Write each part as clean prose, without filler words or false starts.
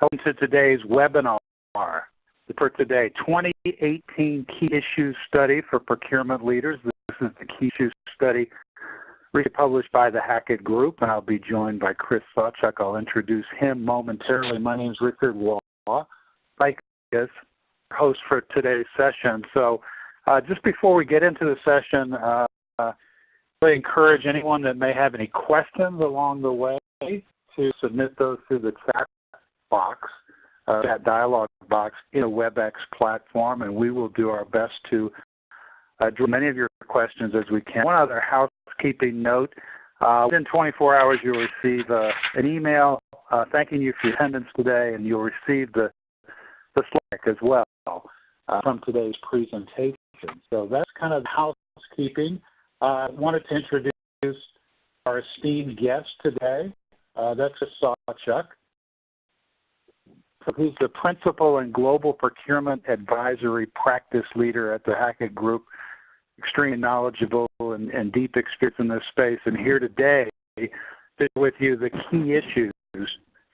Welcome to today's webinar. For today, 2018 Key Issues Study for Procurement Leaders. This is the Key Issues Study recently published by the Hackett Group, and I'll be joined by Chris Sawchuk. I'll introduce him momentarily. My name is Richard Waugh, Zycus, host for today's session. So just before we get into the session, I encourage anyone that may have any questions along the way to submit those through the chat box, that dialog box in the WebEx platform, and we will do our best to address many of your questions as we can. One other housekeeping note, within 24 hours you'll receive an email thanking you for your attendance today, and you'll receive the Slack as well from today's presentation. So that's kind of housekeeping. I wanted to introduce our esteemed guest today. That's Chris Sawchuk, who's the Principal and Global Procurement Advisory Practice Leader at the Hackett Group, extremely knowledgeable and deep experience in this space, and here today to share with you the key issues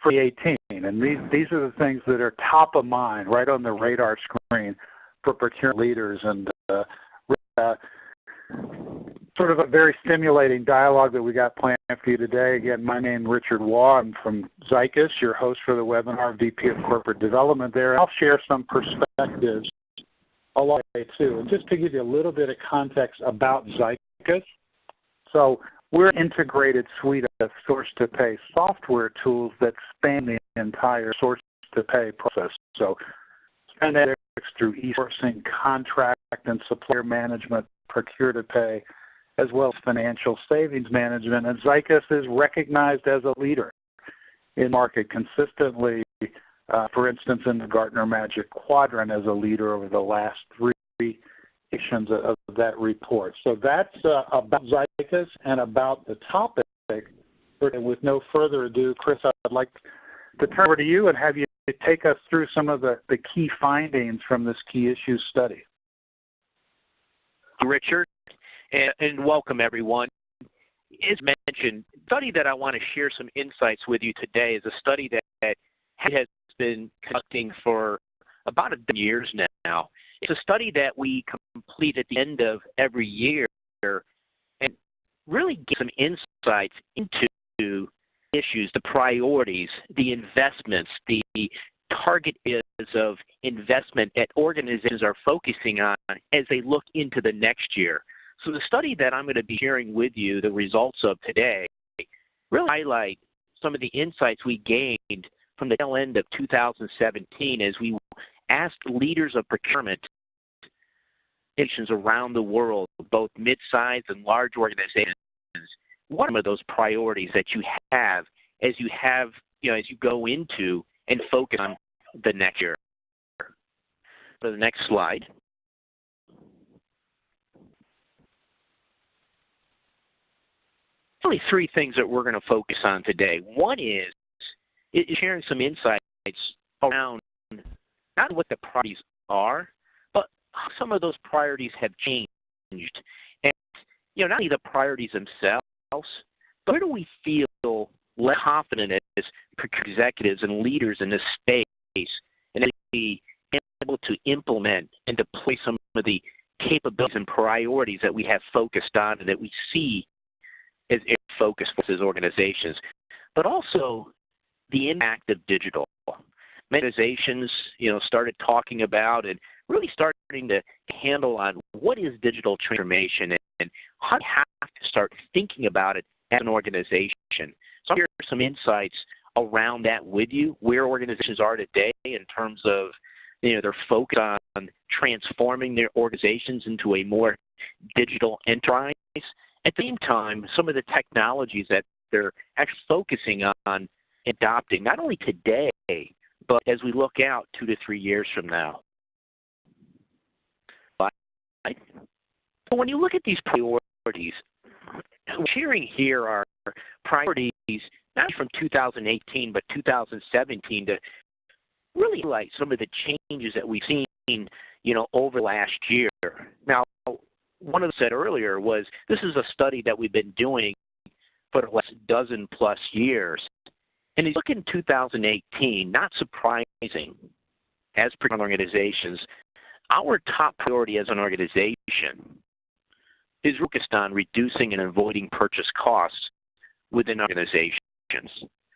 for 2018. And these are the things that are top of mind, right on the radar screen for procurement leaders, and sort of a very stimulating dialogue that we got planned for you today. Again, my name is Richard Waugh. I'm from Zycus, your host for the webinar, VP of Corporate Development there. I'll share some perspectives along the way too. And just to give you a little bit of context about Zycus, so we're an integrated suite of source-to-pay software tools that span the entire source-to-pay process. So spend analytics through e-sourcing, contract and supplier management, procure-to-pay, as well as financial savings management. And Zycus is recognized as a leader in market consistently, for instance, in the Gartner Magic Quadrant as a leader over the last 3 editions of that report. So that's about Zycus and about the topic. And with no further ado, Chris, I'd like to turn over to you and have you take us through some of the key findings from this key issues study. Richard, and welcome everyone. As mentioned, the study that I want to share some insights with you today is a study that has been conducting for about a dozen years now. It's a study that we complete at the end of every year and really get some insights into issues, the priorities, the investments, the target areas of investment that organizations are focusing on as they look into the next year. So the study that I'm going to be sharing with you, the results of today, really highlight some of the insights we gained from the tail end of 2017 as we asked leaders of procurement nations around the world, both mid-sized and large organizations, what are some of those priorities that you have as you go into and focus on the next year. So the next slide. Only 3 things that we're going to focus on today. One is sharing some insights around not what the priorities are, but how some of those priorities have changed. And not only the priorities themselves, but where do we feel less confident as executives and leaders in this space, and be able to implement and deploy some of the capabilities and priorities that we have focused on and that we see as focus for these organizations, but also the impact of digital. Many organizations, started talking about and really starting to handle on what is digital transformation and how do you have to start thinking about it as an organization. So I'll share some insights around that with you, where organizations are today in terms of their focus on transforming their organizations into a more digital enterprise. At the same time, some of the technologies that they're actually focusing on adopting, not only today, but as we look out 2 to 3 years from now. So when you look at these priorities, we're sharing here are priorities not from 2018, but 2017 to really highlight some of the changes that we've seen, over the last year. Now, one of them said earlier was this is a study that we've been doing for the last dozen plus years. And as you look in 2018, not surprising, as procurement organizations, our top priority as an organization is focused on reducing and avoiding purchase costs within organizations.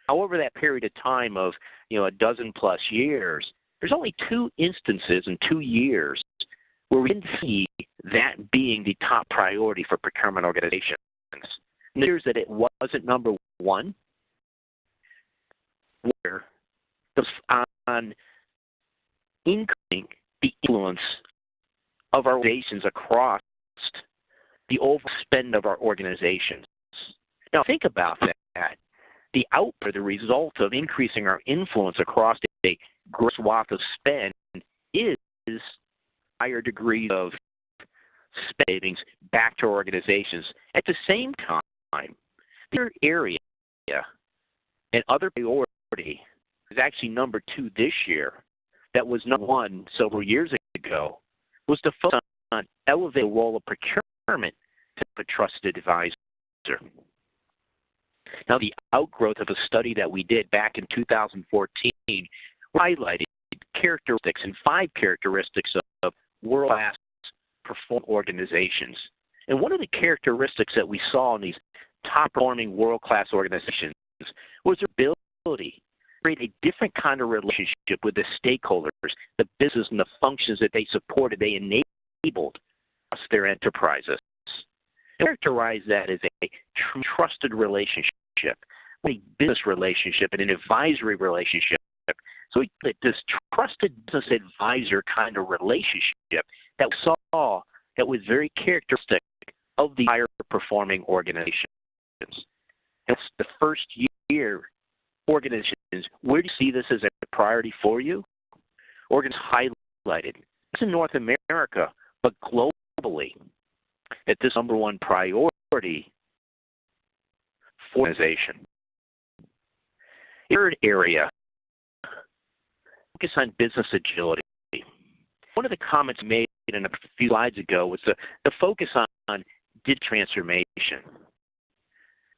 However, that period of time of a dozen plus years, there's only 2 instances in 2 years where we didn't see that being the top priority for procurement organizations. And the years that it wasn't number one, where it was on increasing the influence of our organizations across the overall spend of our organizations. Now think about that. The output, the result of increasing our influence across a gross swath of spend is higher degrees of savings back to our organizations. At the same time, the other area and other priority is actually number 2 this year that was number 1 several years ago, was to focus on elevating the role of procurement to a trusted advisor. Now, the outgrowth of a study that we did back in 2014 highlighted characteristics and 5 characteristics of world-class performing organizations. And one of the characteristics that we saw in these top-performing world-class organizations was their ability to create a different kind of relationship with the stakeholders, the business and the functions that they supported, they enabled across their enterprises. And characterize that as a true trusted relationship, a business relationship and an advisory relationship. So this trusted business advisor kind of relationship that we saw that was very characteristic of the higher performing organizations. And it's the first year organizations, where do you see this as a priority for you? Organizations highlighted. It's in North America, but globally, at this number 1 priority for organization. Third area, focus on business agility. One of the comments made in a few slides ago was the focus on digital transformation.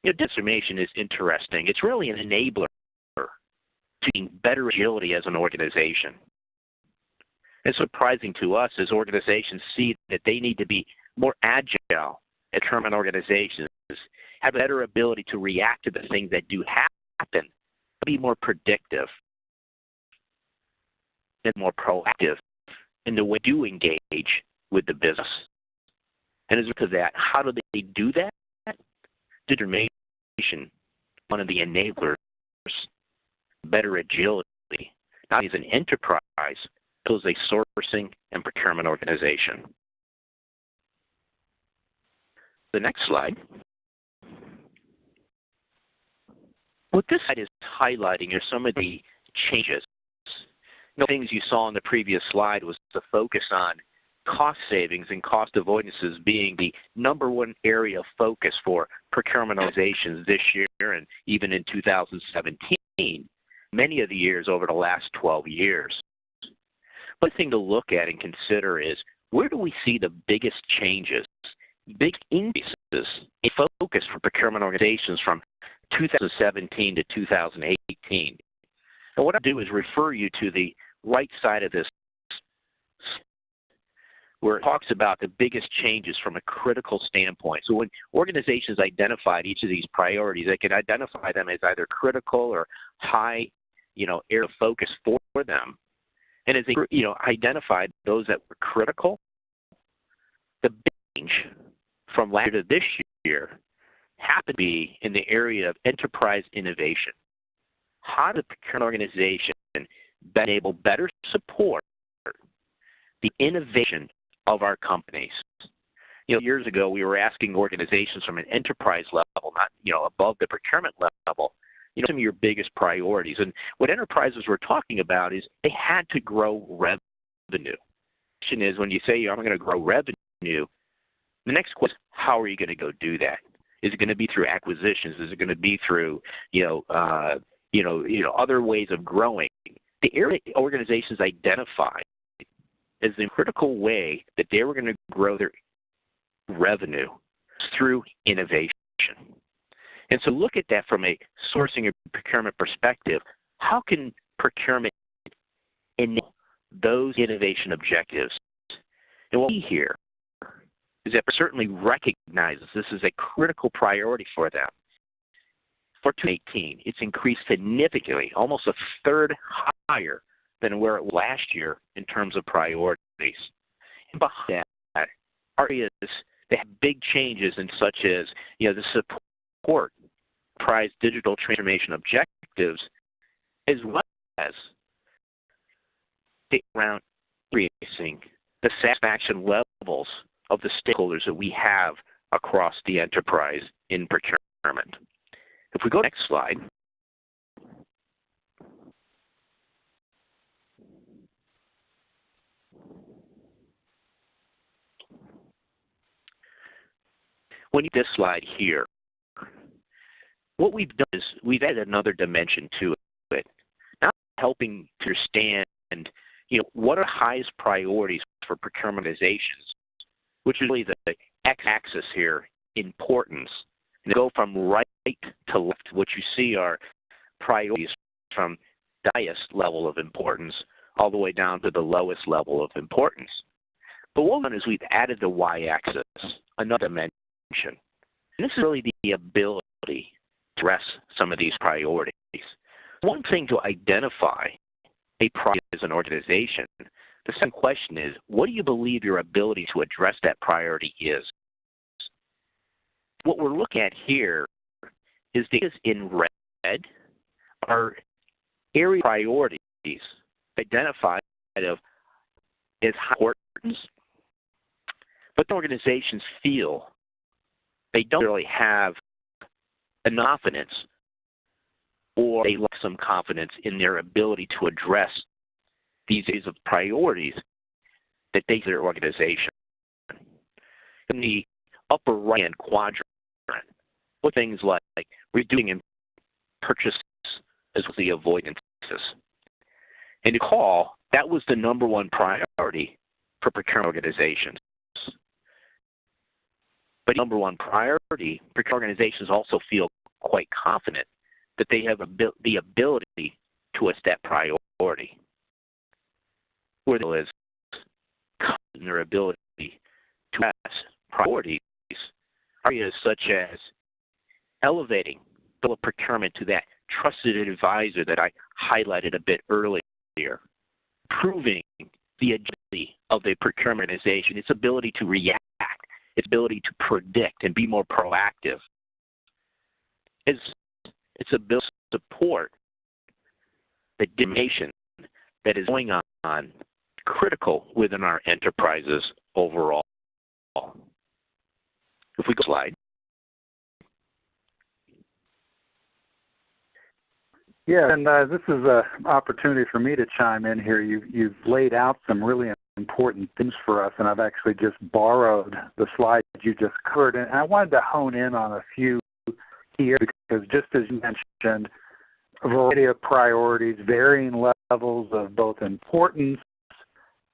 Transformation is interesting. It's really an enabler to gain better agility as an organization. It's surprising to us as organizations see that they need to be more agile as procurement organizations, have a better ability to react to the things that do happen, be more predictive and more proactive in the way they do engage with the business. And as a result of that, how do they do that? Determination, one of the enablers, better agility, not as an enterprise, but as a sourcing and procurement organization. The next slide. What this slide is highlighting are some of the changes. Things you saw in the previous slide was the focus on cost savings and cost avoidances being the number 1 area of focus for procurement organizations this year and even in 2017, many of the years over the last 12 years. One thing to look at and consider is, where do we see the biggest changes, big increases in focus for procurement organizations from 2017 to 2018? And what I'll do is refer you to the right side of this, where it talks about the biggest changes from a critical standpoint. So when organizations identified each of these priorities, they could identify them as either critical or high, area of focus for them. And as they, identified those that were critical, the change from last year to this year happened to be in the area of enterprise innovation. How does the procurement organization enable better support the innovation of our companies? Years ago, we were asking organizations from an enterprise level, not, above the procurement level, some of your biggest priorities. And what enterprises were talking about is they had to grow revenue. The question is, when you say, I'm going to grow revenue, the next question is, how are you going to go do that? Is it going to be through acquisitions? Is it going to be through, other ways of growing? The area organizations identified as the critical way that they were going to grow their revenue through innovation. And so look at that from a sourcing or procurement perspective. How can procurement enable those innovation objectives? And what we hear is that certainly recognizes this is a critical priority for them. For 2018, it's increased significantly, almost a third higher than where it was last year in terms of priorities. And behind that are areas that have big changes in such as, the support enterprise digital transformation objectives, as well as around increasing the satisfaction levels of the stakeholders that we have across the enterprise in procurement. If we go to the next slide, when you this slide here, what we've done is we've added another dimension to it, not helping to understand, what are the highest priorities for procurement organizations, which is really the x-axis here, importance. And go from right to left. What you see are priorities from the highest level of importance all the way down to the lowest level of importance. But what we've done is we've added the y-axis, another dimension. And this is really the ability to address some of these priorities. One thing to identify a priority as an organization. The second question is, what do you believe your ability to address that priority is? What we're looking at here is the areas in red are area priorities identified as high importance, but the organizations feel they don't really have enough confidence, or they lack some confidence in their ability to address these areas of priorities that they their organization. In the upper right-hand quadrant, with things like reducing purchases as well as the avoidances. And recall, that was the number one priority for procurement organizations. But number one priority, procurement organizations also feel quite confident that they have the ability to address that priority. Where there is confidence in their ability to address priorities, areas such as elevating the procurement to that trusted advisor that I highlighted a bit earlier, improving the agility of the procurement organization, its ability to react, its ability to predict and be more proactive, its ability to support the dimension that is going on critical within our enterprises overall. If we go slide. Yeah, and this is an opportunity for me to chime in here. You've laid out some really important things for us, and I've actually just borrowed the slides you just covered, and I wanted to hone in on a few here because just as you mentioned, a variety of priorities, varying levels of both importance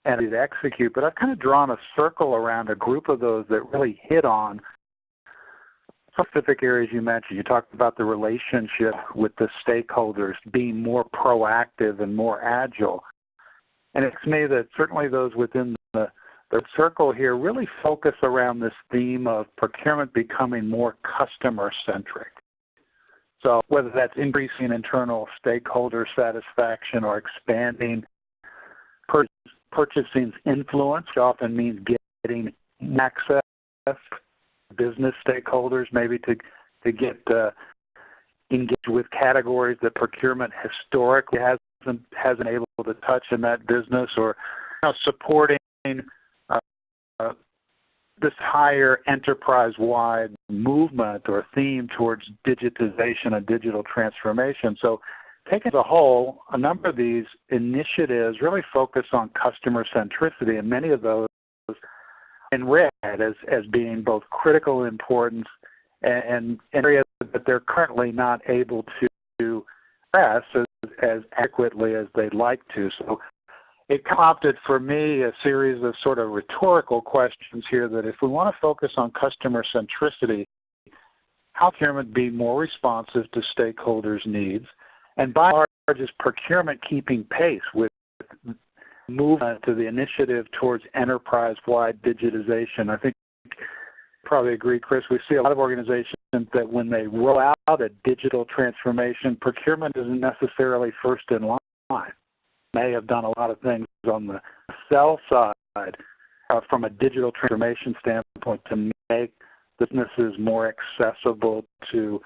and to execute, but I've kind of drawn a circle around a group of those that really hit on specific areas you mentioned. You talked about the relationship with the stakeholders, being more proactive and more agile. And it's me that certainly those within the circle here really focus around this theme of procurement becoming more customer-centric. So whether that's increasing internal stakeholder satisfaction or expanding purchasing's influence, which often means getting access business stakeholders, maybe to get engaged with categories that procurement historically hasn't able to touch in that business, or supporting this higher enterprise-wide movement or theme towards digitization and digital transformation. So taken as a whole, a number of these initiatives really focus on customer centricity, and many of those in red as being both critical importance and areas that they're currently not able to address as adequately as they'd like to. So it prompted for me a series of sort of rhetorical questions here that if we want to focus on customer centricity, how procurement be more responsive to stakeholders' needs, and by and large, is procurement keeping pace with movement to the initiative towards enterprise-wide digitization? I think you probably agree, Chris. We see a lot of organizations that when they roll out a digital transformation, procurement isn't necessarily first in line. May have done a lot of things on the sell side from a digital transformation standpoint to make businesses more accessible to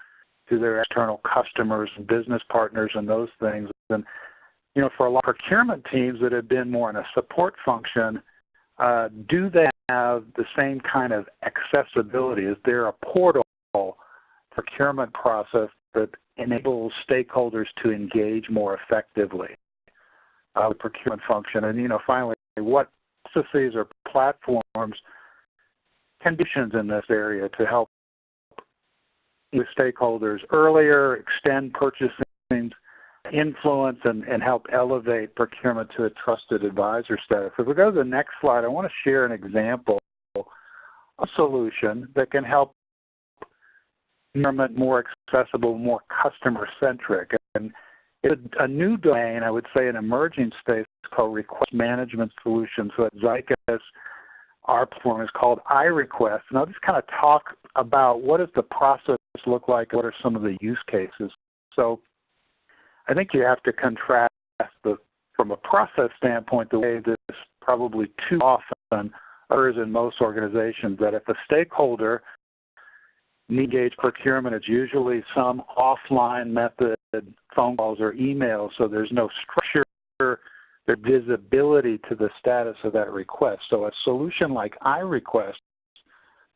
their external customers and business partners and those things. And, you know, for a lot of procurement teams that have been more in a support function, do they have the same kind of accessibility? Is there a portal procurement process that enables stakeholders to engage more effectively with procurement function? And, you know, finally, what processes or platforms conditions in this area to help with stakeholders earlier, extend purchasing influence, and help elevate procurement to a trusted advisor status? If we go to the next slide, I want to share an example of a solution that can help procurement more accessible, more customer-centric. And it's a new domain, I would say an emerging space called request management solutions. So at Zycus, our platform is called iRequest. And I'll just kind of talk about what does the process look like, what are some of the use cases. So I think you have to contrast from a process standpoint, the way this probably too often occurs in most organizations, that if a stakeholder needs to engage procurement, it's usually some offline method, phone calls or emails, so there's no structure or visibility to the status of that request. So a solution like iRequest,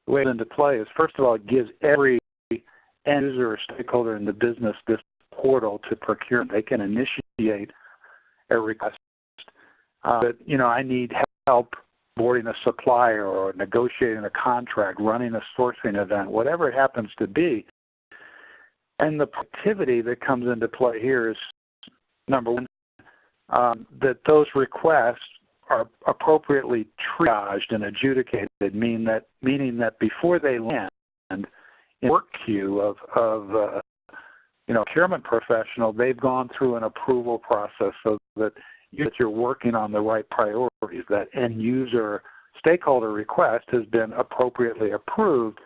the way it's into play is, first of all, it gives every end user or stakeholder in the business this portal to procurement. They can initiate a request that, you know, I need help boarding a supplier or negotiating a contract, running a sourcing event, whatever it happens to be. And the productivity that comes into play here is, number one, that those requests are appropriately triaged and adjudicated, meaning that before they land in the work queue of procurement professional, they've gone through an approval process so that you're working on the right priorities. That end user stakeholder request has been appropriately approved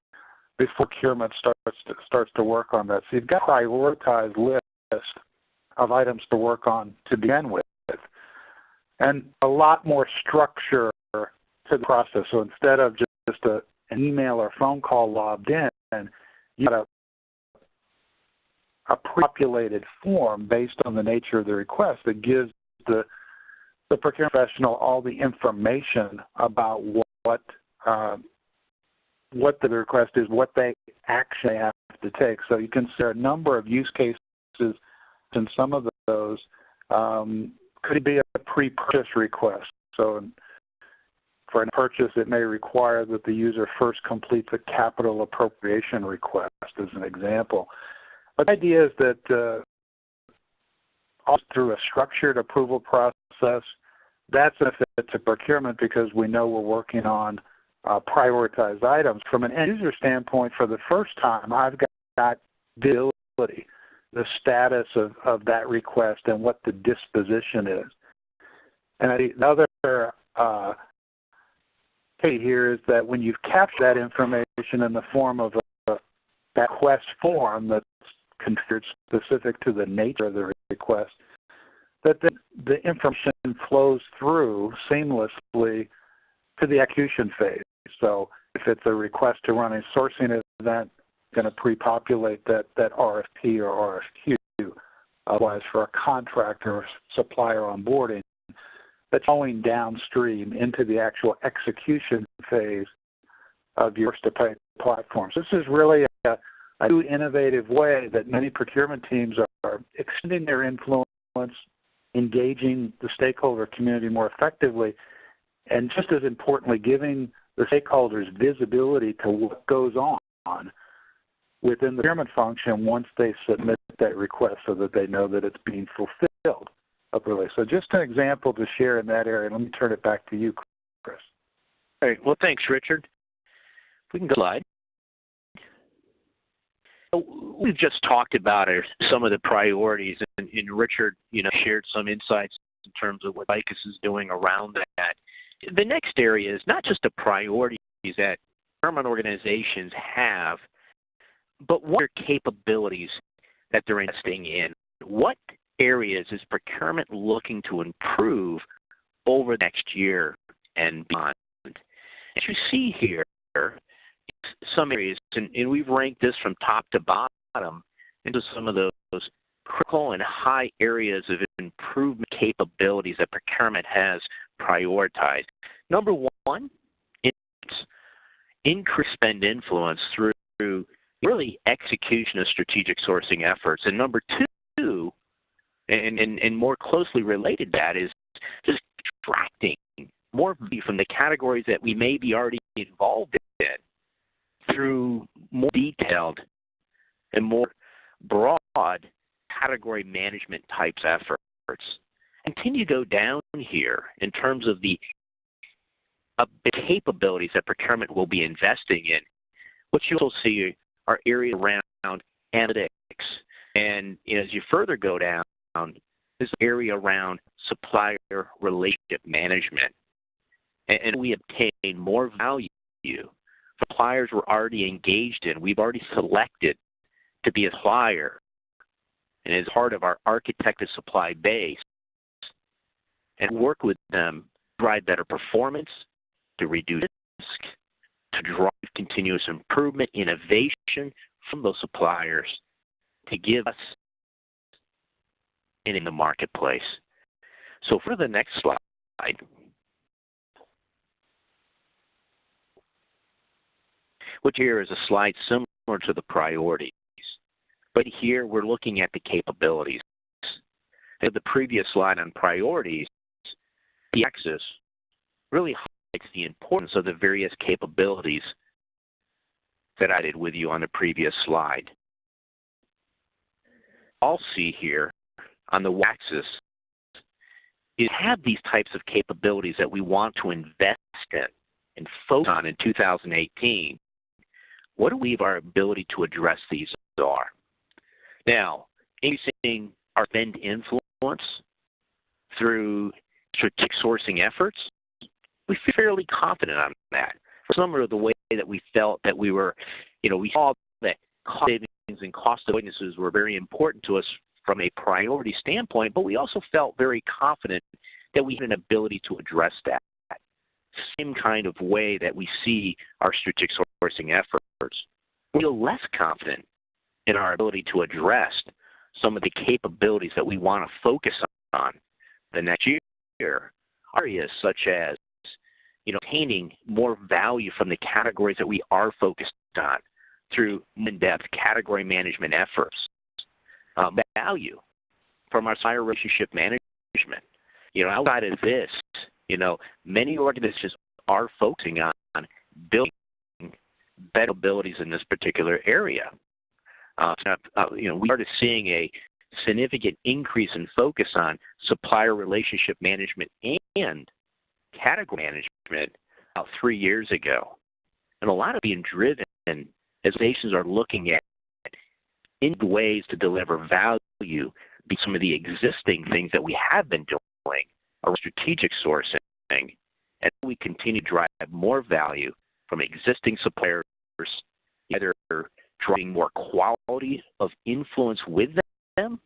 before procurement starts to work on that. So you've got a prioritized list of items to work on to begin with, and a lot more structure to the process. So instead of just an email or phone call logged in, you got a pre-populated form based on the nature of the request that gives the procurement professional all the information about what the request is, what they actually have to take. So you can see a number of use cases, and some of those could be a pre-purchase request. So for a purchase, it may require that the user first completes a capital appropriation request, as an example. But the idea is that through a structured approval process, that's a benefit to procurement because we know we're working on prioritized items. From an end user standpoint, for the first time, I've got visibility, the status of that request and what the disposition is. And the other key here is that when you've captured that information in the form of that request form that's configured specific to the nature of the request, that the information flows through seamlessly to the execution phase. So if it's a request to run a sourcing event, it's going to pre-populate that RFP or RFQ. Otherwise, for a contractor or supplier onboarding, that's going downstream into the actual execution phase of your to-pay platform. So this is really a new innovative way that many procurement teams are extending their influence, engaging the stakeholder community more effectively, and just as importantly, giving the stakeholders visibility to what goes on within the procurement function once they submit that request so that they know that it's being fulfilled appropriately. So just an example to share in that area. Let me turn it back to you, Chris. All right. Well, thanks, Richard. If we can go slide. So we've just talked about some of the priorities, and Richard, shared some insights in terms of what Zycus is doing around that. The next area is not just the priorities that procurement organizations have, but what are capabilities that they're investing in? What areas is procurement looking to improve over the next year and beyond? As you see here, some areas, and we've ranked this from top to bottom into some of those critical and high areas of improvement capabilities that procurement has prioritized. Number one, it's increased spend influence through really execution of strategic sourcing efforts. And number two, and more closely related to that, is just extracting more value from the categories that we may be already involved in through more detailed and more broad category management types efforts. Continue to go down here in terms of the capabilities that procurement will be investing in. What you'll see are areas around analytics, and as you further go down, this area around supplier relationship management, and we obtain more value. Suppliers we're already engaged in, we've already selected to be a supplier, and as part of our architected supply base, and work with them to drive better performance, to reduce risk, to drive continuous improvement, innovation from those suppliers, to give us in the marketplace. So for the next slide, which here is a slide similar to the priorities, but here we're looking at the capabilities. In the previous slide on priorities, the axis really highlights the importance of the various capabilities that I did with you on the previous slide. I'll see here on the y-axis is have these types of capabilities that we want to invest in and focus on in 2018. What do we believe our ability to address these are? Now, increasing our spend influence through strategic sourcing efforts, we feel fairly confident on that. Similar to the way that we felt that we were, we saw that cost savings and cost avoidances were very important to us from a priority standpoint, but we also felt very confident that we had an ability to address that. Same kind of way that we see our strategic sourcing efforts. We feel less confident in our ability to address some of the capabilities that we want to focus on the next year. Areas such as, obtaining more value from the categories that we are focused on through in-depth category management efforts. Value from our supplier relationship management. Outside of this, many organizations are focusing on building better abilities in this particular area. We started seeing a significant increase in focus on supplier relationship management and category management about 3 years ago. And a lot of being driven as organizations are looking at in ways to deliver value be some of the existing things that we have been doing around strategic sourcing, and we continue to drive more value from existing suppliers, either driving more quality of influence with them,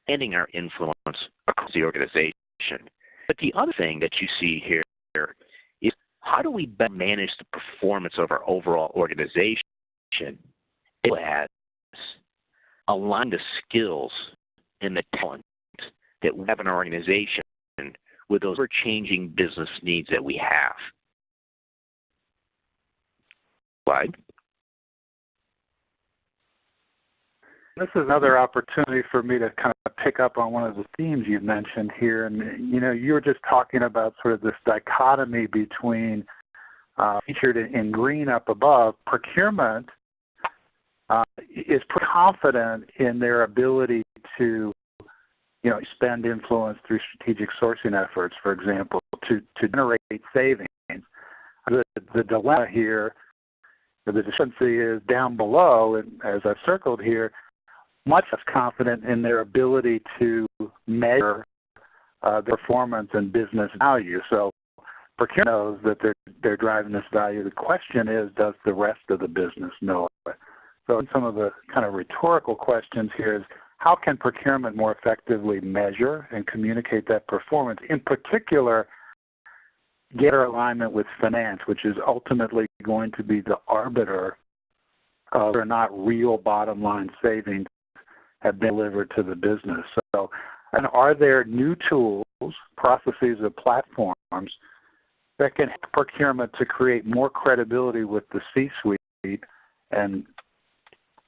ending our influence across the organization. But the other thing that you see here is how do we better manage the performance of our overall organization as align the skills and the talent that we have in our organization with those ever-changing business needs that we have. Slide. This is another opportunity for me to kind of pick up on one of the themes you've mentioned here. And, you were just talking about sort of this dichotomy between featured in green up above. Procurement is confident in their ability to, spend influence through strategic sourcing efforts, for example, to generate savings. The dilemma here The deficiency is down below, and as I've circled here, much less confident in their ability to measure their performance and business value. So procurement knows that they're driving this value. The question is, does the rest of the business know it? So some of the kind of rhetorical questions here is, how can procurement more effectively measure and communicate that performance? In particular, get their alignment with finance, which is ultimately going to be the arbiter of whether or not real bottom line savings have been delivered to the business. So, and are there new tools, processes, or platforms that can help procurement to create more credibility with the C-suite and,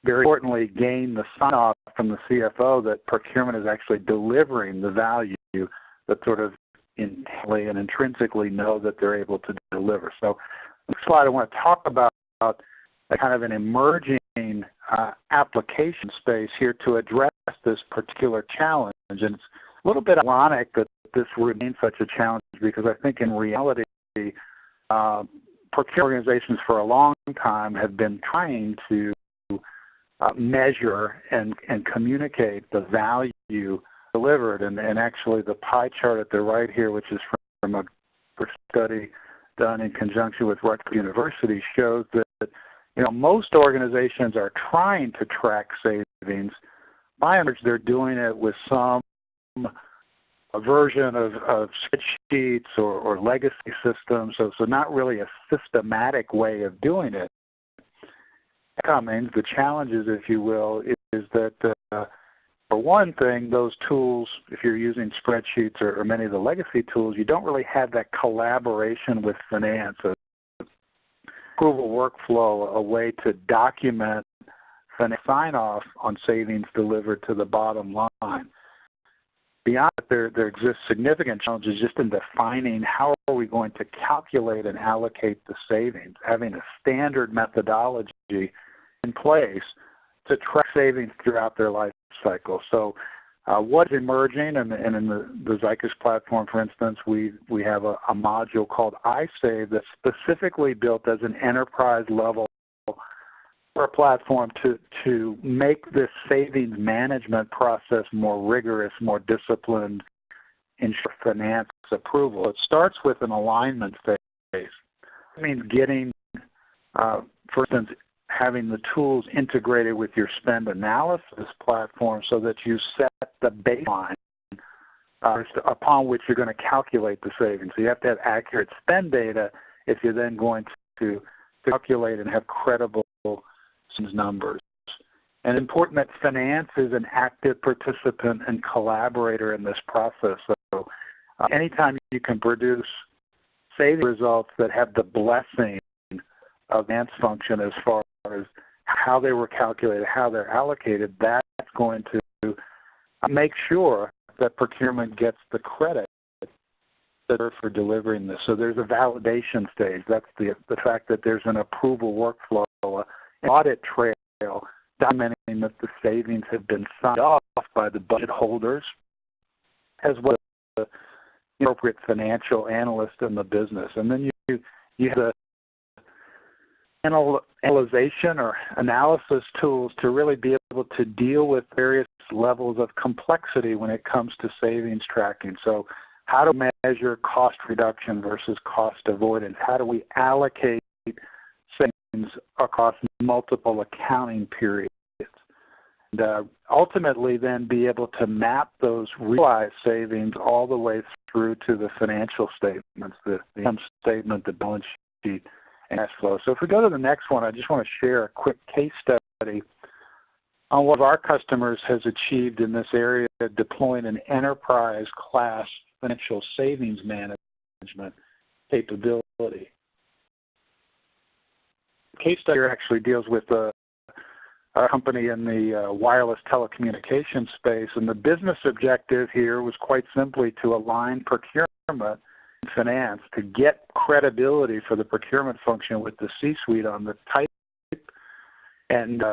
very importantly, gain the sign-off from the CFO that procurement is actually delivering the value that sort of internally and intrinsically know that they're able to deliver. So, next slide, I want to talk about a kind of an emerging application space here to address this particular challenge. And it's a little bit ironic that this remains such a challenge, because I think in reality, procurement organizations for a long time have been trying to measure and communicate the value delivered. And actually the pie chart at the right here, which is from a study done in conjunction with Rutgers University, shows that most organizations are trying to track savings. By and large, they're doing it with some version of spreadsheets or legacy systems, so not really a systematic way of doing it. The challenges, if you will, is that for one thing, those tools, if you're using spreadsheets or many of the legacy tools, you don't really have that collaboration with finance, approval workflow, a way to document finance sign-off on savings delivered to the bottom line. Beyond that, there exists significant challenges just in defining how are we going to calculate and allocate the savings, having a standard methodology in place to track savings throughout their life cycle. So what's emerging, and in the Zycus platform, for instance, we have a module called iSave that's specifically built as an enterprise level for a platform to make this savings management process more rigorous, more disciplined, ensure finance approval. It starts with an alignment phase. It means getting, for instance, having the tools integrated with your spend analysis platform so that you set the baseline upon which you're going to calculate the savings. So you have to have accurate spend data if you're then going to calculate and have credible numbers. And it's important that finance is an active participant and collaborator in this process. So anytime you can produce savings results that have the blessing of finance function as far as how they were calculated, how they're allocated, that's going to make sure that procurement gets the credit for delivering this. So there's a validation stage. That's the fact that there's an approval workflow, an audit trail documenting that the savings have been signed off by the budget holders, as well as the appropriate financial analyst in the business. And then you have the analyzation or analysis tools to really be able to deal with various levels of complexity when it comes to savings tracking. So how to measure cost reduction versus cost avoidance? How do we allocate savings across multiple accounting periods? And ultimately then be able to map those realized savings all the way through to the financial statements, the income statement, the balance sheet, and cash flow. So if we go to the next one, I just want to share a quick case study on what our customers has achieved in this area, deploying an enterprise class financial savings management capability. The case study actually deals with a company in the wireless telecommunications space, and the business objective here was quite simply to align procurement and finance to get credibility for the procurement function with the C-suite on the type and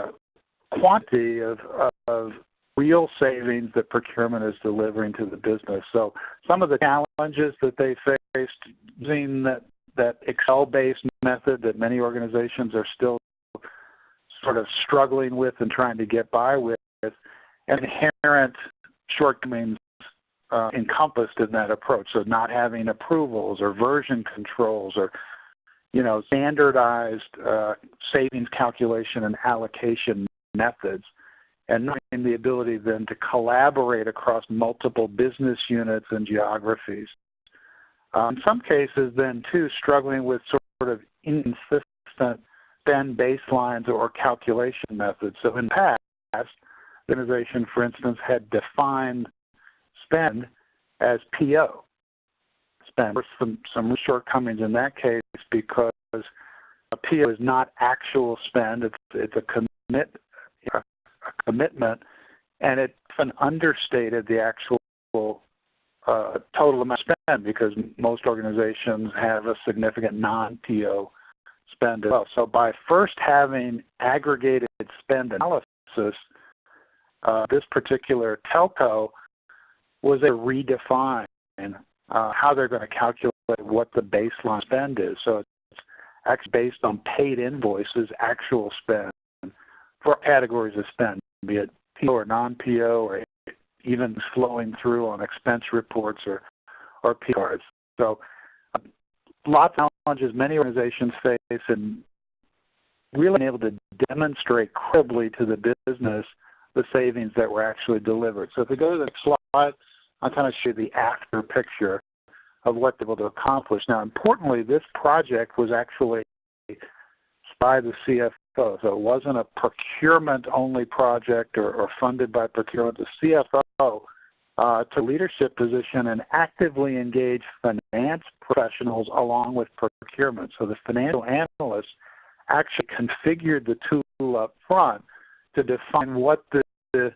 quantity of real savings that procurement is delivering to the business. So some of the challenges that they faced using that Excel-based method that many organizations are still sort of struggling with and trying to get by with, and inherent shortcomings encompassed in that approach. So not having approvals or version controls or, standardized savings calculation and allocation methods, and not having the ability then to collaborate across multiple business units and geographies. In some cases then too, struggling with sort of inconsistent spend baselines or calculation methods. So in the past, the organization, for instance, had defined spend as PO spend. There's some shortcomings in that case because a PO is not actual spend. It's a commitment, and it often understated the actual total amount of spend because most organizations have a significant non-PO spend as well. So by first having aggregated spend analysis, this particular telco was able to redefine how they're going to calculate what the baseline spend is. So it's actually based on paid invoices, actual spend for categories of spend, be it PO or non-PO or even flowing through on expense reports or P cards. So lots of challenges many organizations face in really being able to demonstrate credibly to the business the savings that were actually delivered. So if we go to the next slide, I'll kind of show you the after picture of what they were able to accomplish. Now, importantly, this project was actually by the CFO, so it wasn't a procurement-only project or funded by procurement. The CFO took a leadership position and actively engaged finance professionals along with procurement. So the financial analysts actually configured the tool up front to define what the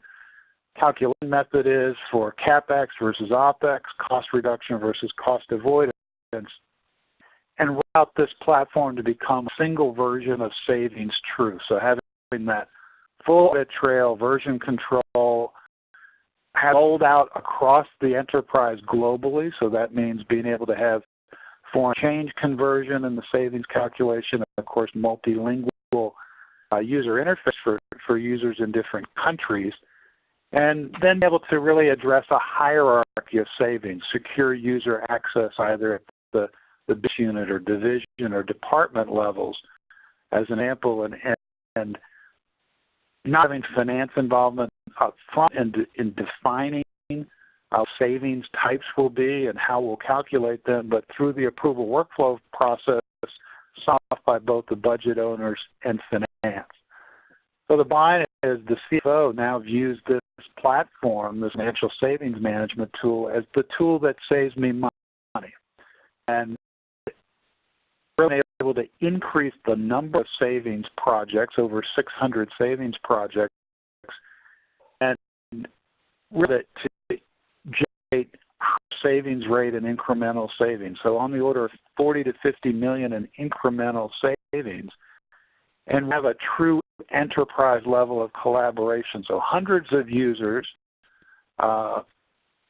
calculation method is for CapEx versus OpEx, cost reduction versus cost avoidance, and route this platform to become a single version of savings true. So having that full audit trail, version control, rolled out across the enterprise globally. So that means being able to have foreign exchange conversion in the savings calculation, and of course multilingual user interface for users in different countries, and then be able to really address a hierarchy of savings, secure user access either at the business unit or division or department levels, as an example, and not having finance involvement up front in defining how savings types will be and how we'll calculate them, but through the approval workflow process solved by both the budget owners and finance. So the bottom line is the CFO now views this platform, this financial savings management tool, as the tool that saves me money. And we're able to increase the number of savings projects, over 600 savings projects, and really to generate savings rate and incremental savings. So on the order of 40 to 50 million in incremental savings, and we have a true enterprise level of collaboration. So hundreds of users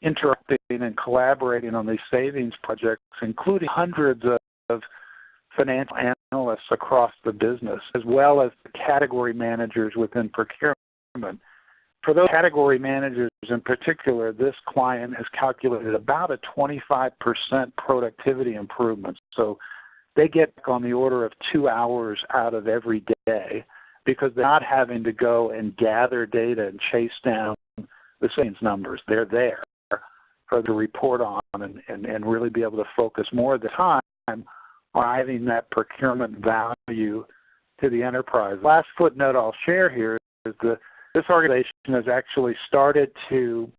interacting and collaborating on these savings projects, including hundreds of financial analysts across the business, as well as the category managers within procurement. For those category managers in particular, this client has calculated about a 25% productivity improvement. So they get on the order of 2 hours out of every day because they're not having to go and gather data and chase down the savings numbers. They're there for the report on and really be able to focus more of the time on driving that procurement value to the enterprise. Last footnote I'll share here is this organization has actually started to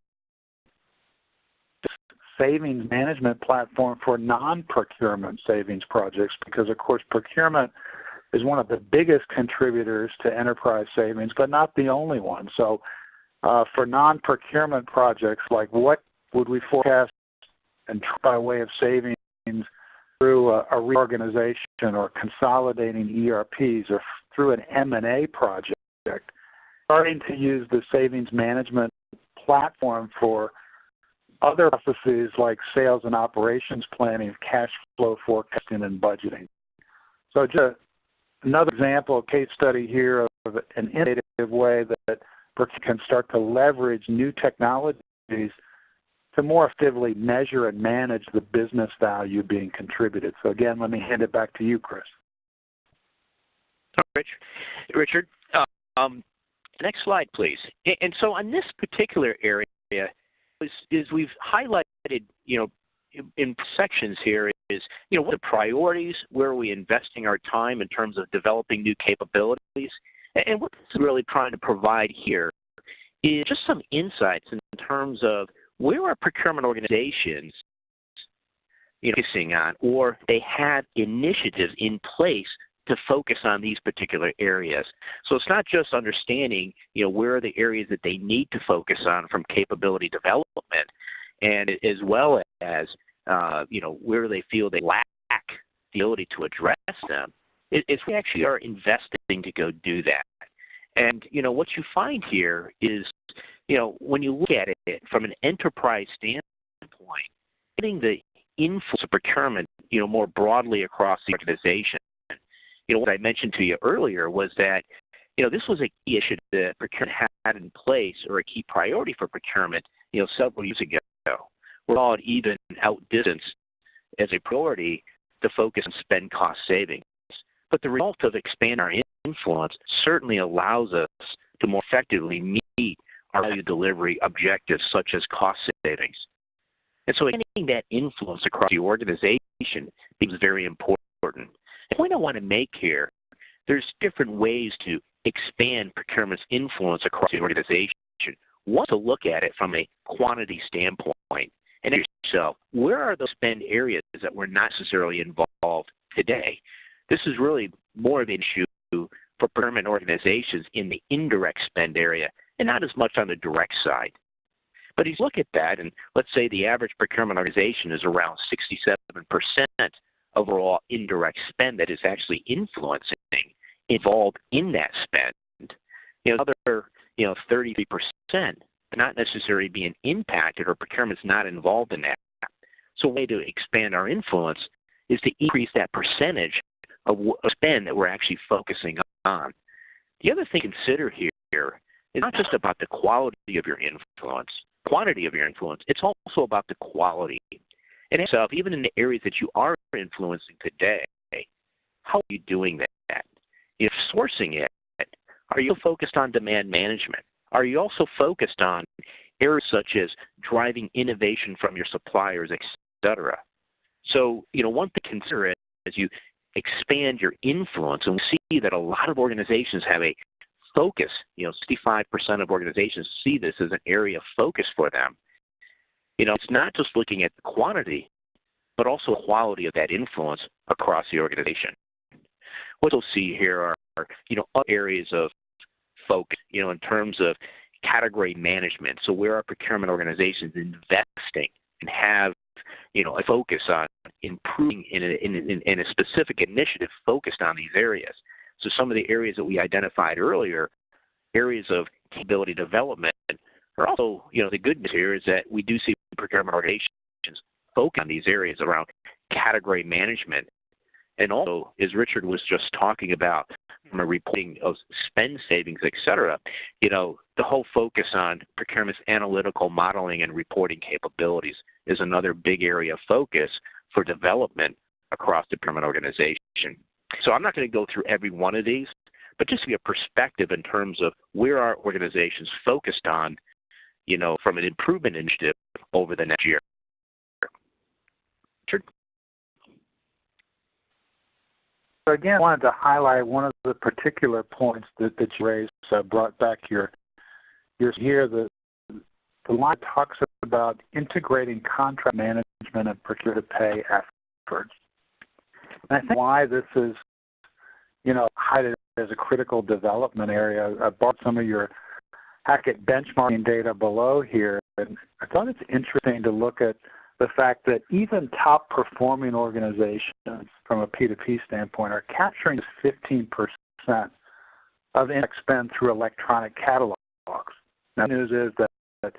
savings management platform for non-procurement savings projects because, of course, procurement is one of the biggest contributors to enterprise savings, but not the only one. So for non-procurement projects, like what would we forecast and by way of savings through a reorganization or consolidating ERPs or through an M&A project, starting to use the savings management platform for other processes like sales and operations planning, cash flow forecasting, and budgeting. So just Another example, a case study here of an innovative way that Procurement can start to leverage new technologies to more effectively measure and manage the business value being contributed. So again, let me hand it back to you, Chris. Richard, next slide, please. And so on this particular area, is we've highlighted, in sections here is, what are the priorities, where are we investing our time in terms of developing new capabilities, and what this is really trying to provide here is just some insights in terms of where our procurement organizations focusing on, or they have initiatives in place to focus on these particular areas. So it's not just understanding, where are the areas that they need to focus on from capability development, and as well as, where they feel they lack the ability to address them. It's we actually are investing to go do that. And, what you find here is, when you look at it from an enterprise standpoint, getting the influence of procurement, more broadly across the organization. What I mentioned to you earlier was that, this was a key issue that procurement had in place, or a key priority for procurement, several years ago. We're all even outdistanced as a priority to focus on spend cost savings. But the result of expanding our influence certainly allows us to more effectively meet our value delivery objectives, such as cost savings. And so getting that influence across the organization becomes very important. The point I want to make here, there's different ways to expand procurement's influence across the organization. One, to look at it from a quantity standpoint, and ask yourself, where are those spend areas that were not necessarily involved today? This is really more of an issue for procurement organizations in the indirect spend area, and not as much on the direct side. But if you look at that, and let's say the average procurement organization is around 67% overall indirect spend that is actually involved in that spend. Other 33% not necessarily being impacted, or procurement's not involved in that. So a way to expand our influence is to increase that percentage of spend that we're actually focusing on. The other thing to consider here is not just about the quality of your influence, quantity of your influence, it's also about the quality. And itself, even in the areas that you are influencing today, how are you doing that? If sourcing it, are you focused on demand management? Are you also focused on areas such as driving innovation from your suppliers, et cetera? So, one thing to consider as you expand your influence, and we see that a lot of organizations have a focus, 65% of organizations see this as an area of focus for them. It's not just looking at the quantity, but also the quality of that influence across the organization. What you'll see here are, other areas of focus, in terms of category management. So where are procurement organizations investing and have, a focus on improving in a specific initiative focused on these areas. So some of the areas that we identified earlier, areas of capability development, are also, the good news here is that we do see procurement organizations focus on these areas around category management. And also, as Richard was just talking about, from a reporting of spend savings, et cetera, the whole focus on procurement's analytical modeling and reporting capabilities is another big area of focus for development across the procurement organization. So I'm not going to go through every one of these, but just to give a perspective in terms of where our organization's focused on, from an improvement initiative over the next year. Richard? So again, I wanted to highlight one of the particular points that you raised, brought back your here. The line talks about integrating contract management and procure-to-pay efforts. And I think why this is, highlighted as a critical development area. I brought some of your Hackett benchmarking data below here, and I thought it's interesting to look at the fact that even top performing organizations from a P2P standpoint are capturing 15% of indirect spend through electronic catalogs. Now, the news is that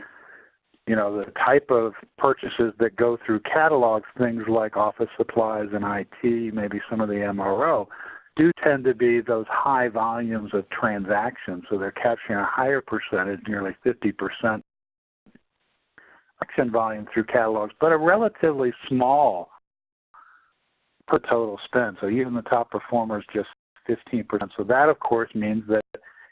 the type of purchases that go through catalogs, things like office supplies and IT, maybe some of the MRO, do tend to be those high volumes of transactions, so they're capturing a higher percentage, nearly 50% action volume through catalogs, but a relatively small per total spend. So even the top performers, just 15%. So that, of course, means that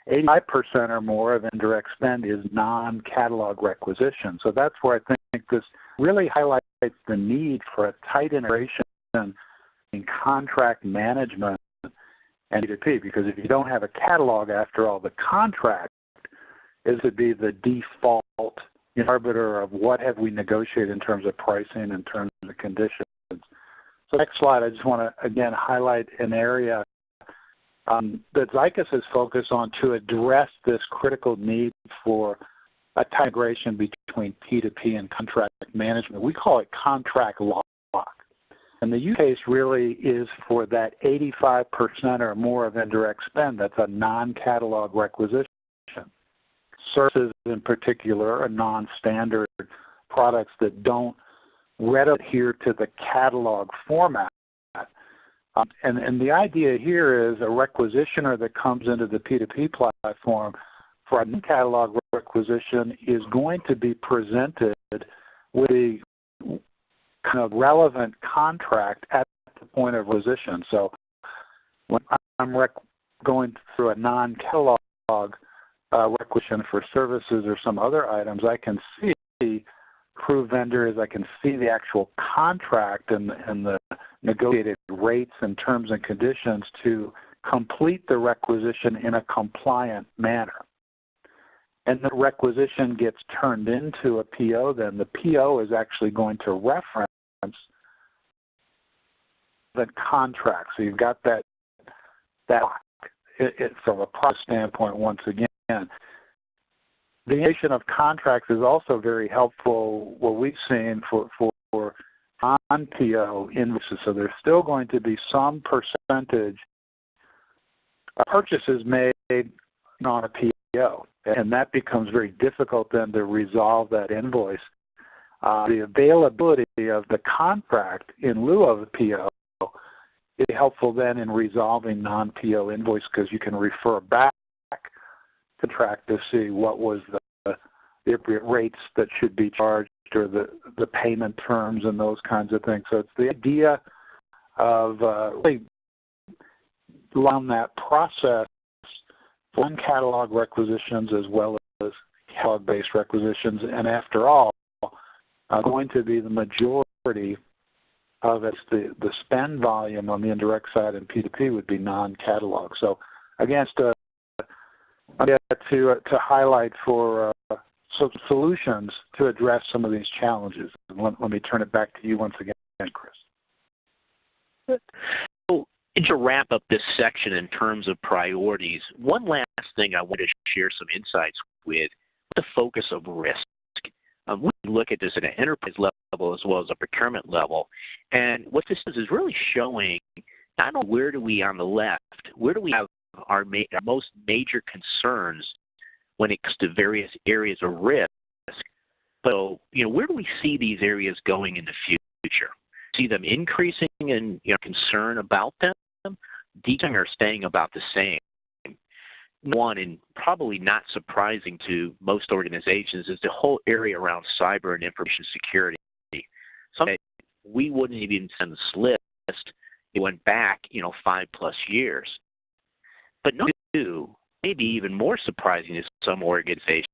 85% or more of indirect spend is non-catalog requisition. So that's where I think this really highlights the need for a tight integration in contract management and P2P, because if you don't have a catalog, after all, the contract is to be the default arbiter of what have we negotiated in terms of pricing, in terms of conditions. So next slide, I just want to, again, highlight an area that Zycus is focused on to address this critical need for a tight integration between P2P and contract management. We call it contract lock. And the use case really is for that 85% or more of indirect spend that's a non-catalog requisition. Services in particular are non-standard products that don't readily adhere to the catalog format. And the idea here is a requisitioner that comes into the P2P platform for a non-catalog requisition is going to be presented with the kind of relevant contract at the point of requisition. So when I'm going through a non-catalog requisition for services or some other items, I can see approved vendors, I can see the actual contract and the negotiated rates and terms and conditions to complete the requisition in a compliant manner. And the requisition gets turned into a PO, then the PO is actually going to reference the contract. So you've got that from a process standpoint, once again. The integration of contracts is also very helpful, what we've seen for non-PO invoices. So there's still going to be some percentage of purchases made on a PO, and that becomes very difficult then to resolve that invoice. The availability of the contract in lieu of a PO is helpful then in resolving non-PO invoice, because you can refer back to contract to see what was the appropriate rates that should be charged, or the payment terms and those kinds of things. So it's the idea of really along that process for catalog requisitions as well as catalog-based requisitions, and after all, going to be the majority of it. The spend volume on the indirect side in P2P would be non-catalog. So again, to highlight for some solutions to address some of these challenges. And let me turn it back to you once again, Chris. So to wrap up this section in terms of priorities, one last thing I want to share some insights with the focus of risk. We look at this at an enterprise level as well as a procurement level, and what this is really showing not only where do we on the left, where do we have our most major concerns when it comes to various areas of risk, but where do we see these areas going in the future? See them increasing in concern about them, decreasing or staying about the same? One, and probably not surprising to most organizations, is the whole area around cyber and information security. Something we wouldn't even send this list. It went back, 5+ years. But no, maybe even more surprising to some organizations,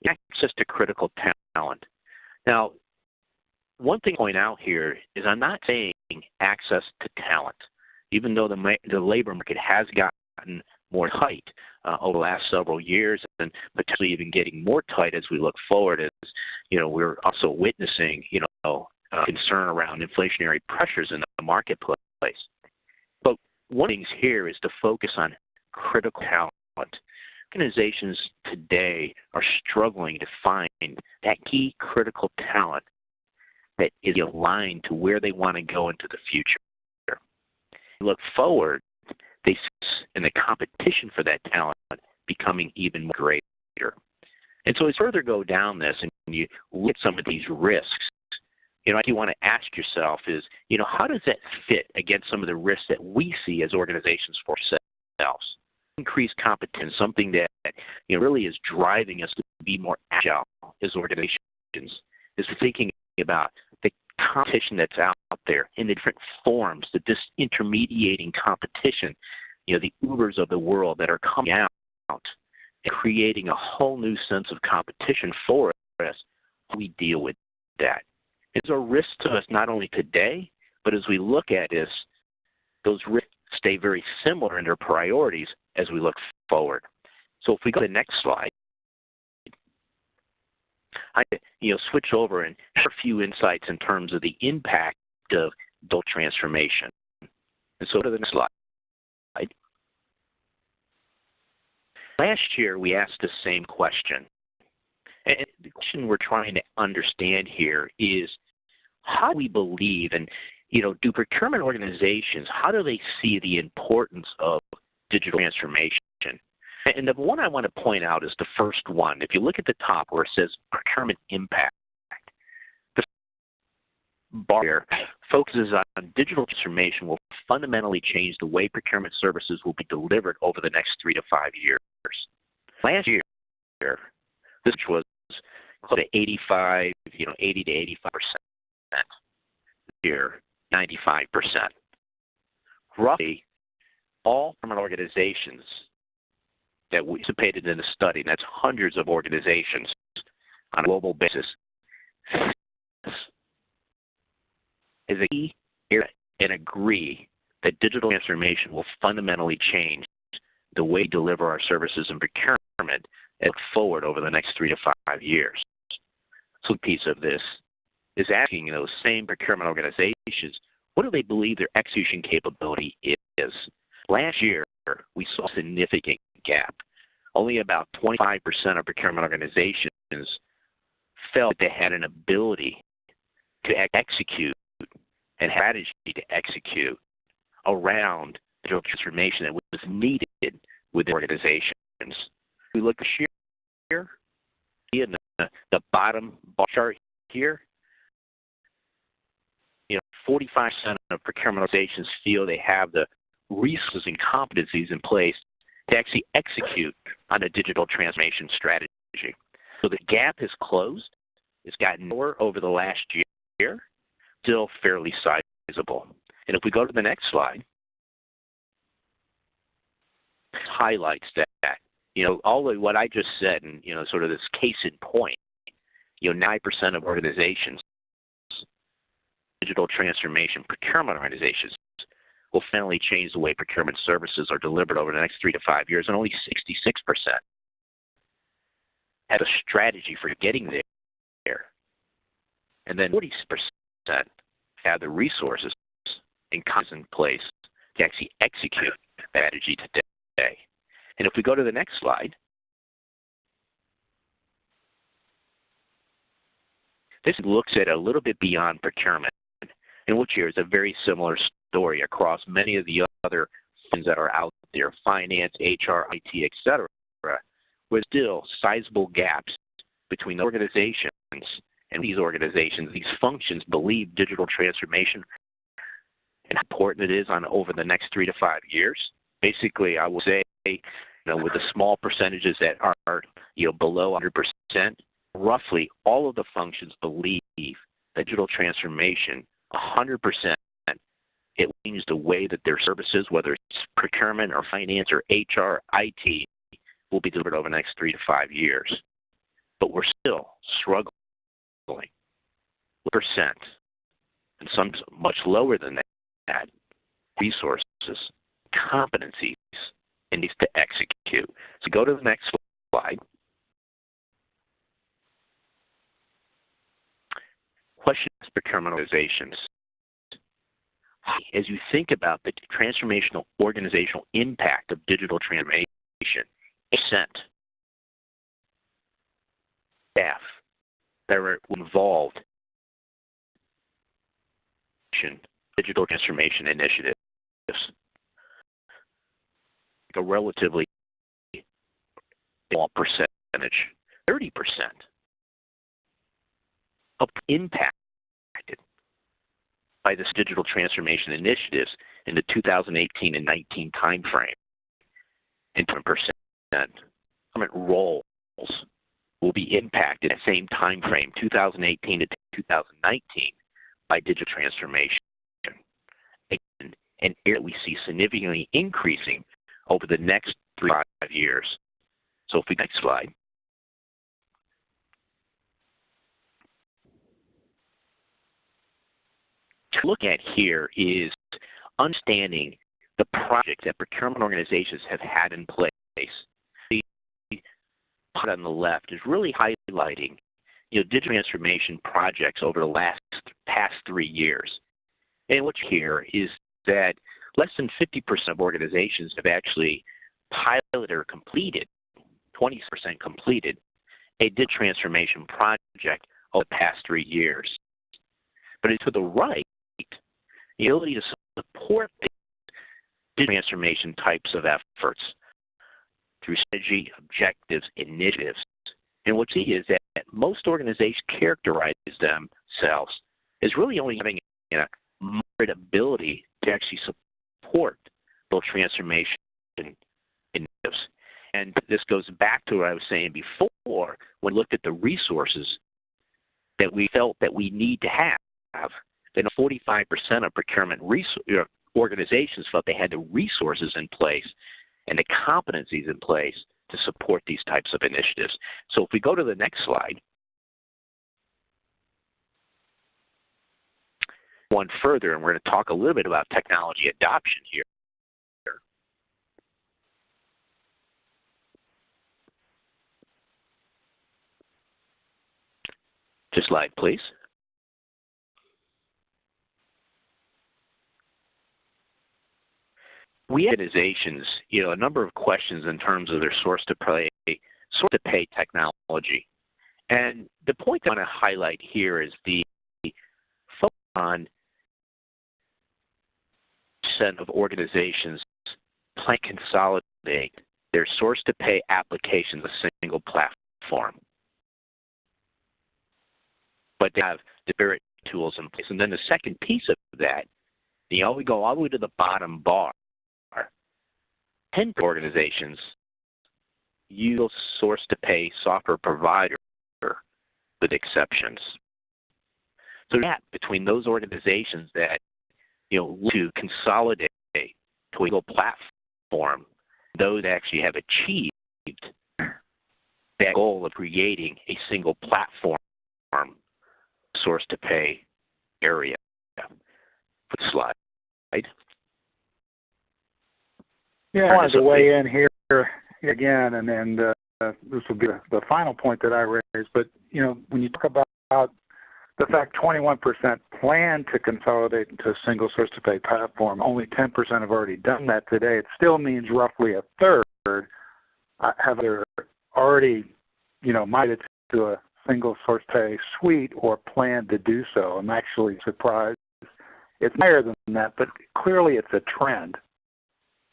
access to critical talent. Now, one thing to point out here is I'm not saying access to talent, even though the labor market has gotten more tight over the last several years, and potentially even getting more tight as we look forward. As we're also witnessing, concern around inflationary pressures in the marketplace. But one of the things here is to focus on critical talent. Organizations today are struggling to find that key critical talent that is aligned to where they want to go into the future. Look forward, they see in the competition for that talent becoming even greater. And so as further go down this and you look at some of these risks, You want to ask yourself is, how does that fit against some of the risks that we see as organizations for ourselves? Increased competence, something that really is driving us to be more agile as organizations, is thinking about the competition that's out there in the different forms, the disintermediating competition, the Ubers of the world that are coming out and creating a whole new sense of competition for us. We deal with that. It's a risk to us not only today, but as we look at this, those risks stay very similar in their priorities as we look forward. So if we go to the next slide, I switch over and share a few insights in terms of the impact of digital transformation. And so to the next slide. Last year, we asked the same question. And the question we're trying to understand here is, how do we believe, and do procurement organizations, how do they see the importance of digital transformation? And the one I want to point out is the first one. If you look at the top where it says procurement impact, the bar here focuses on digital transformation will fundamentally change the way procurement services will be delivered over the next 3 to 5 years. Last year, this was close to 80 to 85%. This year, 95%. Roughly, all procurement organizations that we participated in the study, and that's hundreds of organizations on a global basis, is a key area and agree that digital transformation will fundamentally change the way we deliver our services and procurement and look forward over the next 3 to 5 years. So a piece of this is asking those same procurement organizations, what do they believe their execution capability is? Last year, we saw a significant gap. Only about 25% of procurement organizations felt they had an ability to execute and strategy to execute around digital transformation that was needed within organizations. We look here in the bottom bar chart here. 45% of procurement organizations feel they have the resources and competencies in place to actually execute on a digital transformation strategy. So the gap has closed. It's gotten lower over the last year, still fairly sizable. And if we go to the next slide, it highlights that. All of what I just said, and sort of this case in point. 9% of organizations, digital transformation procurement organizations, will finally change the way procurement services are delivered over the next 3 to 5 years, and only 66% have a strategy for getting there. And then 40% have the resources and competence in place to actually execute the strategy today. And if we go to the next slide, this looks at a little bit beyond procurement, in which here is a very similar story across many of the other things that are out there, finance, HR, IT, etc., with still sizable gaps between the organizations and these organizations. These functions believe digital transformation and how important it is on over the next 3 to 5 years. Basically, I will say, with the small percentages that are below 100%, roughly all of the functions believe that digital transformation 100%. It means the way that their services, whether it's procurement or finance or HR, IT, will be delivered over the next 3 to 5 years. But we're still struggling with percent, and some much lower than that, resources, competencies, and needs to execute. So go to the next slide. Questions, procurement organizations. As you think about the transformational organizational impact of digital transformation, 8% staff that are involved in digital transformation initiatives, a relatively small percentage, 30%, impacted by the digital transformation initiatives in the 2018 and 19 timeframe. And 10% government roles will be impacted in the same timeframe, 2018 to 2019, by digital transformation. Again, an area that we see significantly increasing over the next 3 to 5 years. So if we next slide. To look at here is understanding the projects that procurement organizations have had in place. The part on the left is really highlighting, digital transformation projects over the past 3 years. And what you hear is that less than 50% of organizations have actually piloted or completed, 20% completed, a digital transformation project over the past 3 years. But to the right, the ability to support these digital transformation types of efforts through strategy, objectives, initiatives. And what you see is that most organizations characterize themselves as really only having a moderate ability to actually support digital transformation initiatives. And this goes back to what I was saying before when we looked at the resources that we felt that we need to have. Then 45% of procurement organizations felt they had the resources in place and the competencies in place to support these types of initiatives. So if we go to the next slide, one further, and we're going to talk a little bit about technology adoption here. Just slide, please. We have organizations, a number of questions in terms of their source to pay technology. And the point I want to highlight here is the focus on percent of organizations plan to consolidate their source to pay applications on a single platform. But they have disparate tools in place. And then the second piece of that, we go all the way to the bottom bar. 10 organizations use source-to-pay software provider with exceptions. So the gap between those organizations that look to consolidate to a single platform, those that actually have achieved that goal of creating a single platform source-to-pay area. For the slide. Yeah, I wanted to weigh in here again, and this will be the final point that I raised. But when you talk about the fact 21% plan to consolidate into a single source-to-pay platform, only 10% have already done that today. It still means roughly a third have either already migrated to a single source-to-pay suite or plan to do so. I'm actually surprised. It's higher than that, but clearly it's a trend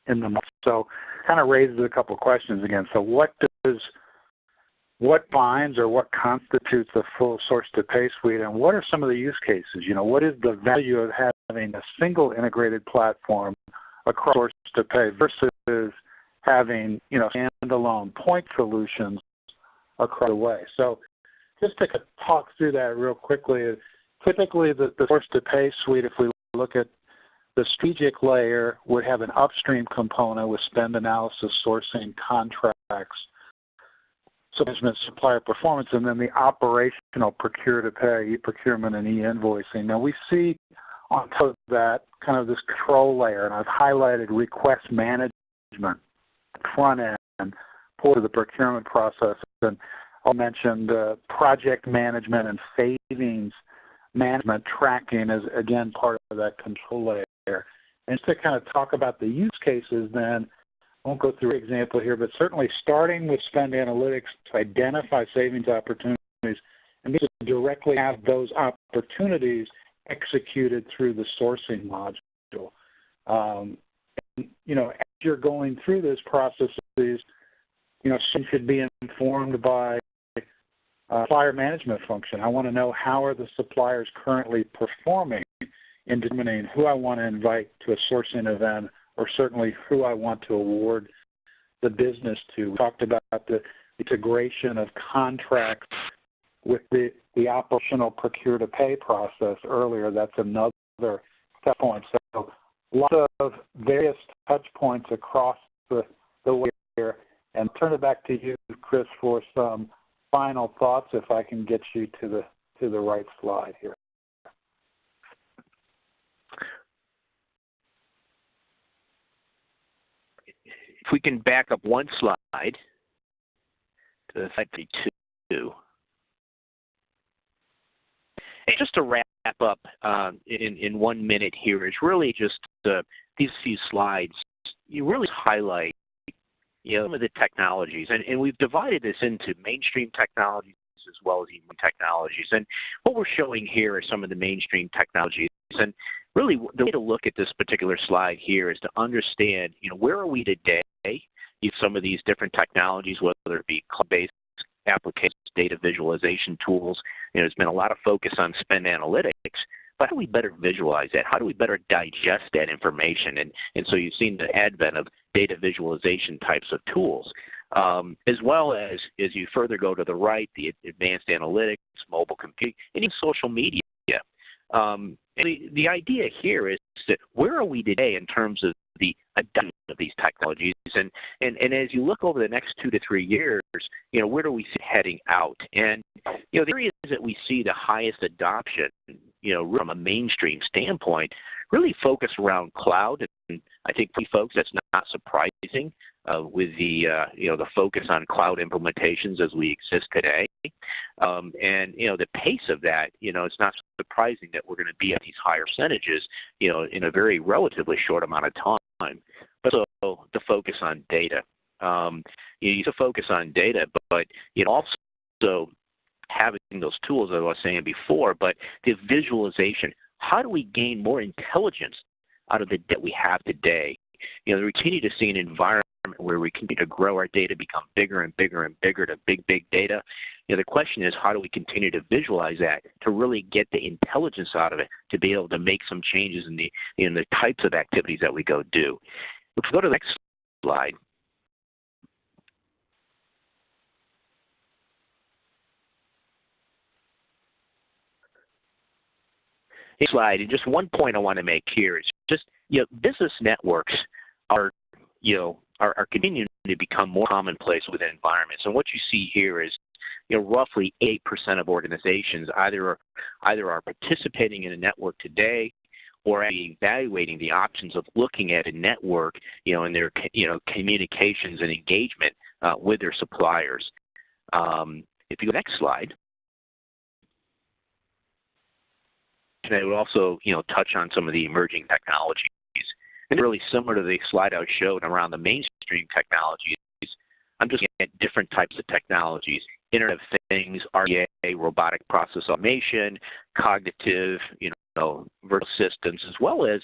in the market. So kind of raises a couple of questions again. So what defines or what constitutes a full source-to-pay suite, and what are some of the use cases? What is the value of having a single integrated platform across source-to-pay versus having standalone point solutions across the way? So just to talk through that real quickly, typically the source-to-pay suite, if we look at the strategic layer, would have an upstream component with spend analysis, sourcing, contracts, management, supplier performance, and then the operational procure-to-pay, e-procurement and e-invoicing. Now we see on top of that kind of this control layer, and I've highlighted request management, front end, part of the procurement process, and I mentioned project management and savings management tracking as, again, part of that control layer. And to kind of talk about the use cases then, I won't go through an example here, but certainly starting with spend analytics to identify savings opportunities and to directly have those opportunities executed through the sourcing module. As you're going through this process, some should be informed by supplier management function. I want to know how are the suppliers currently performing in determining who I want to invite to a sourcing event, or certainly who I want to award the business to. We talked about the integration of contracts with the operational procure-to-pay process earlier. That's another touch point. So lots of various touch points across the way here. And turn it back to you, Chris, for some final thoughts, if I can get you to the right slide here. If we can back up one slide to slide 32. And just to wrap up in 1 minute here is really just these few slides. You really highlight some of the technologies, and we've divided this into mainstream technologies as well as emerging technologies. And what we're showing here are some of the mainstream technologies. And really, the way to look at this particular slide here is to understand, where are we today? Some of these different technologies, whether it be cloud-based applications, data visualization tools. There's been a lot of focus on spend analytics. But how do we better visualize that? How do we better digest that information? And so you've seen the advent of data visualization types of tools, as well as you further go to the right, the advanced analytics, mobile computing, and even social media. And the idea here is that where are we today in terms of the adoption of these technologies? And as you look over the next 2 to 3 years, where do we see heading out? And the areas that we see the highest adoption, from a mainstream standpoint, really focus around cloud. And I think for folks, that's not surprising with the focus on cloud implementations as we exist today. And the pace of that, it's not surprising that we're going to be at these higher percentages, in a very relatively short amount of time. But also the focus on data. You need to focus on data, but also having those tools, as I was saying before, but the visualization. How do we gain more intelligence out of the data we have today? We continue to see an environment where we continue to grow our data, become bigger and bigger and bigger to big data. The question is, how do we continue to visualize that to really get the intelligence out of it, to be able to make some changes in the types of activities that we go do? If we go to the next slide. Slide, and just one point I want to make here is just, business networks are continuing to become more commonplace within environments. And what you see here is, roughly 8% of organizations either are participating in a network today, or evaluating the options of looking at a network, in their communications and engagement with their suppliers. If you go to the next slide. And I would also, touch on some of the emerging technologies. And really similar to the slide I showed around the mainstream technologies, I'm just looking at different types of technologies: Internet of Things, RPA, robotic process automation, cognitive, virtual systems, as well as,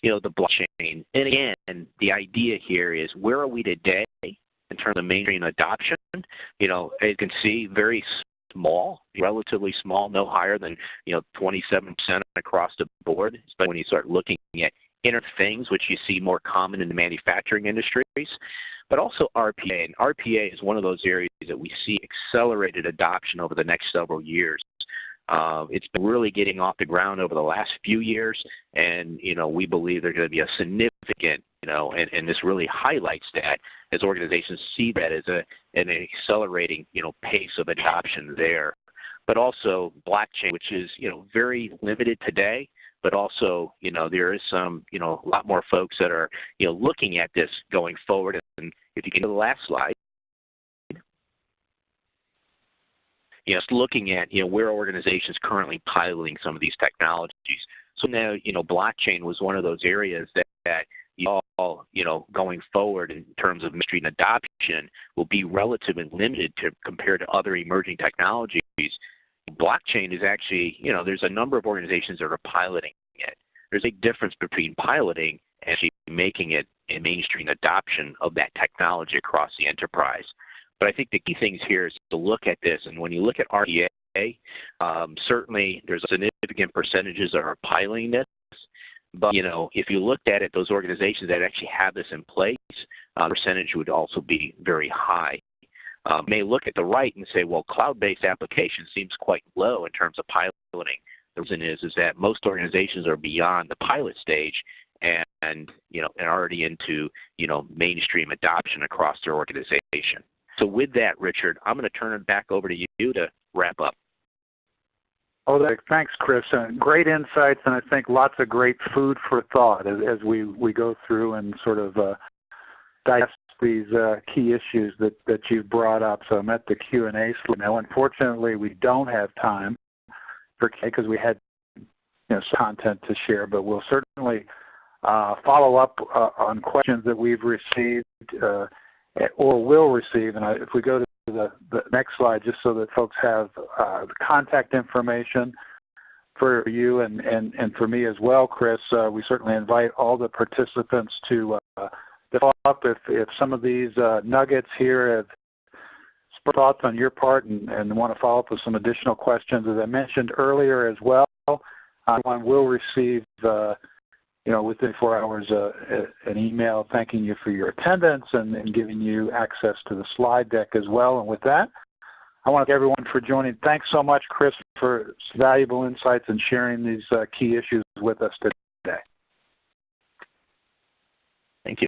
the blockchain. And again, the idea here is, where are we today in terms of mainstream adoption? As you can see, very small, relatively small, no higher than 27% across the board, especially when you start looking at Internet of Things, which you see more common in the manufacturing industries, but also RPA. And RPA is one of those areas that we see accelerated adoption over the next several years. It's been really getting off the ground over the last few years, and we believe there's going to be a significant, and this really highlights that as organizations see that as an accelerating, pace of adoption there. But also blockchain, which is very limited today, but also there is some a lot more folks that are looking at this going forward. And if you can go to the last slide. Just looking at where organizations currently piloting some of these technologies. So now blockchain was one of those areas that all going forward in terms of mainstream adoption will be relatively limited compared to other emerging technologies. Blockchain is actually there's a number of organizations that are piloting it. There's a difference between piloting and actually making it a mainstream adoption of that technology across the enterprise. But I think the key things here is to look at this, and when you look at RPA, certainly there's significant percentages that are piloting this, But, if you looked at it, those organizations that actually have this in place, the percentage would also be very high. May look at the right and say, well, cloud-based application seems quite low in terms of piloting. The reason is that most organizations are beyond the pilot stage and already into, mainstream adoption across their organization. So with that, Richard, I'm going to turn it back over to you to wrap up. Oh, thanks, Chris. Great insights, and I think lots of great food for thought as we go through and sort of digest these key issues that you've brought up. So I'm at the Q&A slide now. Unfortunately, we don't have time for Q&A because we had some content to share, but we'll certainly follow up on questions that we've received or will receive. And if we go to the next slide, just so that folks have the contact information for you and for me as well, Chris, we certainly invite all the participants to follow up if some of these nuggets here have spurred thoughts on your part and want to follow up with some additional questions. As I mentioned earlier as well, one will receive within 4 hours an email thanking you for your attendance and giving you access to the slide deck as well. And with that, I want to thank everyone for joining. Thanks so much, Chris, for valuable insights and sharing these key issues with us today. Thank you.